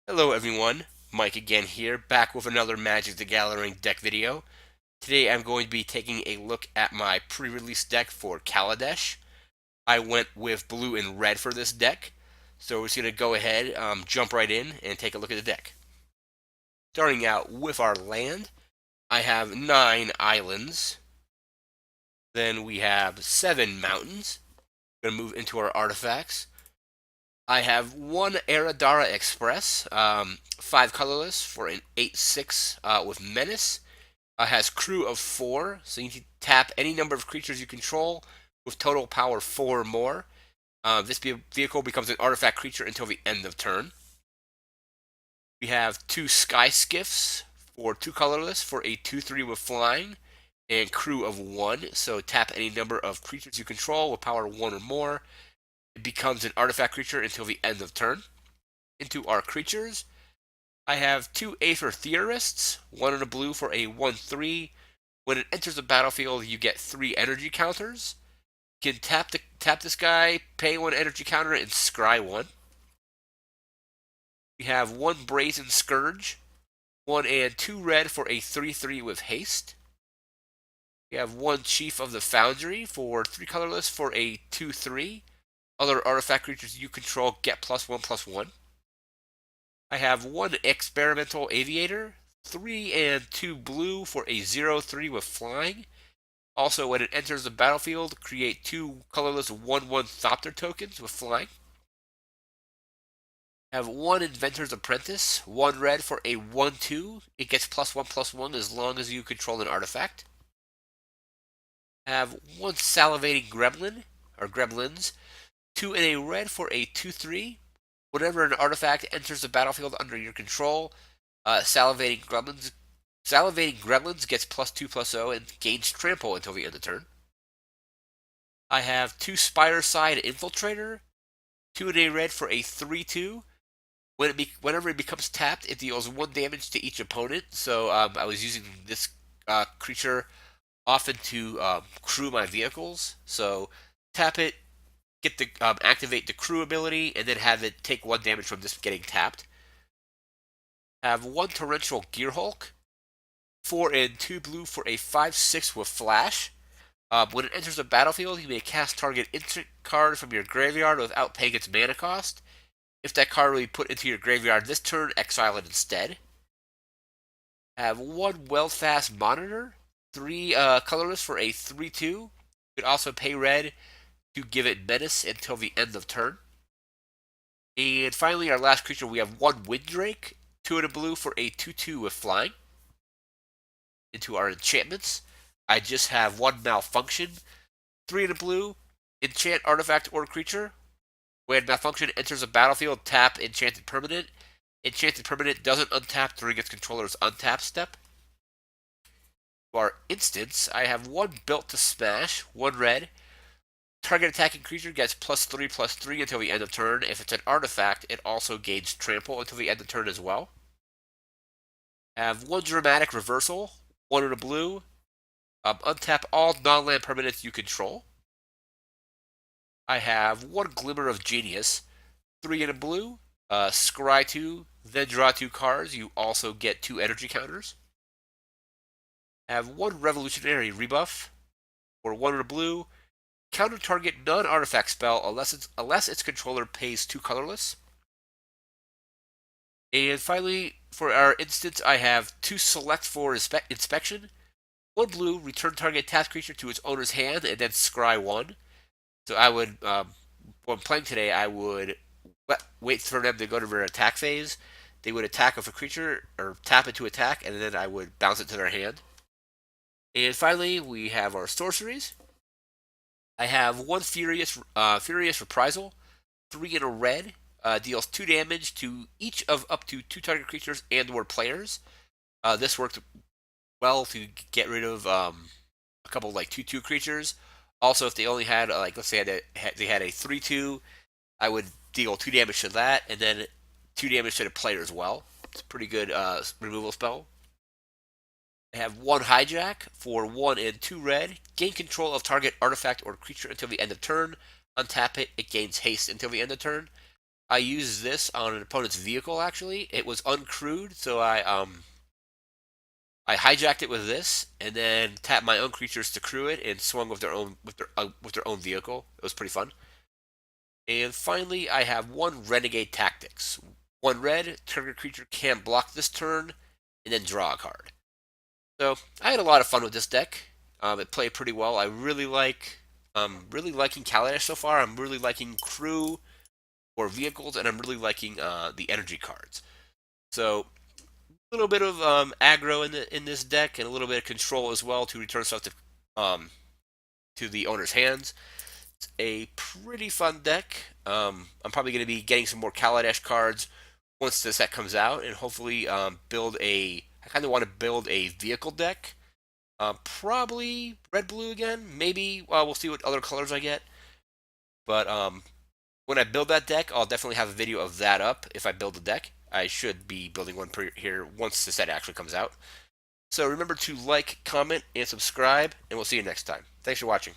Hello everyone, Mike again here, back with another Magic the Gathering deck video. Today I'm going to be taking a look at my pre-release deck for Kaldessh. I went with blue and red for this deck, so we're just going to go ahead, jump right in, and take a look at the deck. Starting out with our land, I have 9 islands, then we have 7 mountains. Going to move into our artifacts. I have one Aradara Express, 5 colorless for an 8/6 with Menace. Has crew of 4, so you can tap any number of creatures you control with total power 4 or more. This vehicle becomes an artifact creature until the end of turn. We have 2 Sky Skiffs for 2 colorless for a 2/3 with flying and crew of 1, so tap any number of creatures you control with power 1 or more. It becomes an artifact creature until the end of turn. Into our creatures, I have 2 Aether Theorists, 1 in a blue for a 1/3. When it enters the battlefield, you get 3 energy counters. You can tap this guy, pay 1 energy counter, and scry 1. We have 1 Brazen Scourge, 1 and 2 red for a 3/3 with haste. We have 1 Chief of the Foundry for 3 colorless for a 2/3. Other artifact creatures you control get +1/+1. I have 1 Experimental Aviator, 3 and 2 blue for a 0/3 with flying. Also, when it enters the battlefield, create 2 colorless 1/1 Thopter tokens with flying. Have 1 Inventor's Apprentice, 1 red for a 1/2. It gets +1/+1 as long as you control an artifact. Have 1 Salivating Gremlin, or Gremlins, 2 and a red for a 2/3. Whenever an artifact enters the battlefield under your control, Salivating Gremlins gets +2/+0 and gains trample until the end of turn. I have 2 Spireside Infiltrator, 2 and a red for a 3/2. Whenever it becomes tapped, it deals 1 damage to each opponent. So I was using this creature often to crew my vehicles. So tap it, get the activate the crew ability, and then have it take 1 damage from this getting tapped. Have 1 Torrential Gearhulk, 4 and 2 blue for a 5/6 with flash. When it enters the battlefield, you may cast target instant card from your graveyard without paying its mana cost. If that card will be put into your graveyard this turn, exile it instead. Have 1 Weldfast Monitor, 3 colorless for a 3/2. You could also pay red to give it Menace until the end of turn. And finally, our last creature, we have 1 Windrake, 2 in a blue for a 2/2 with flying. Into our enchantments, I just have 1 Malfunction, 3 in a blue, enchant artifact or creature. When Malfunction enters a battlefield, tap Enchanted Permanent. Enchanted Permanent doesn't untap during its controller's untap step. For our instance, I have 1 Built to Smash, 1 red. Target attacking creature gets +3/+3 until the end of turn. If it's an artifact, it also gains trample until the end of turn as well. I have 1 Dramatic Reversal, 1 in a blue. Untap all non-land permanents you control. I have 1 Glimmer of Genius, 3 in a blue. Scry 2, then draw 2 cards. You also get 2 energy counters. I have 1 Revolutionary Rebuff, or 1 in a blue. Counter target non-artifact spell unless its controller pays 2 colorless. And finally, for our instance, I have 2 Select for Inspection. 1 blue, return target task creature to its owner's hand, and then scry 1. So I would, when playing today, I would wait for them to go to their attack phase. They would attack with a creature, or tap it to attack, and then I would bounce it to their hand. And finally, we have our sorceries. I have 1 Furious Reprisal, 3 in a red, deals 2 damage to each of up to 2 target creatures and or players. This worked well to get rid of a couple like 2/2 creatures. Also, if they only had like let's say they had a 3/2, I would deal 2 damage to that, and then 2 damage to the player as well. It's a pretty good removal spell. I have 1 Hijack for 1 and 2 red. Gain control of target artifact or creature until the end of turn. Untap it, it gains haste until the end of turn. I used this on an opponent's vehicle. Actually, it was uncrewed, so I hijacked it with this, and then tapped my own creatures to crew it, and swung with their own vehicle. It was pretty fun. And finally, I have one Renegade Tactics. One red, target creature can't block this turn, and then draw a card. So I had a lot of fun with this deck. It played pretty well. Really liking Kaldessh so far. I'm really liking crew or vehicles, and I'm really liking the energy cards. So a little bit of aggro in this deck, and a little bit of control as well to return stuff um, to the owner's hands. It's a pretty fun deck. I'm probably going to be getting some more Kaldessh cards once the set comes out, and hopefully build a. I kind of want to build a vehicle deck. Probably red blue again. Maybe we'll see what other colors I get. But when I build that deck, I'll definitely have a video of that up. If I build a deck, I should be building one here once the set actually comes out. So remember to like, comment, and subscribe, and we'll see you next time. Thanks for watching.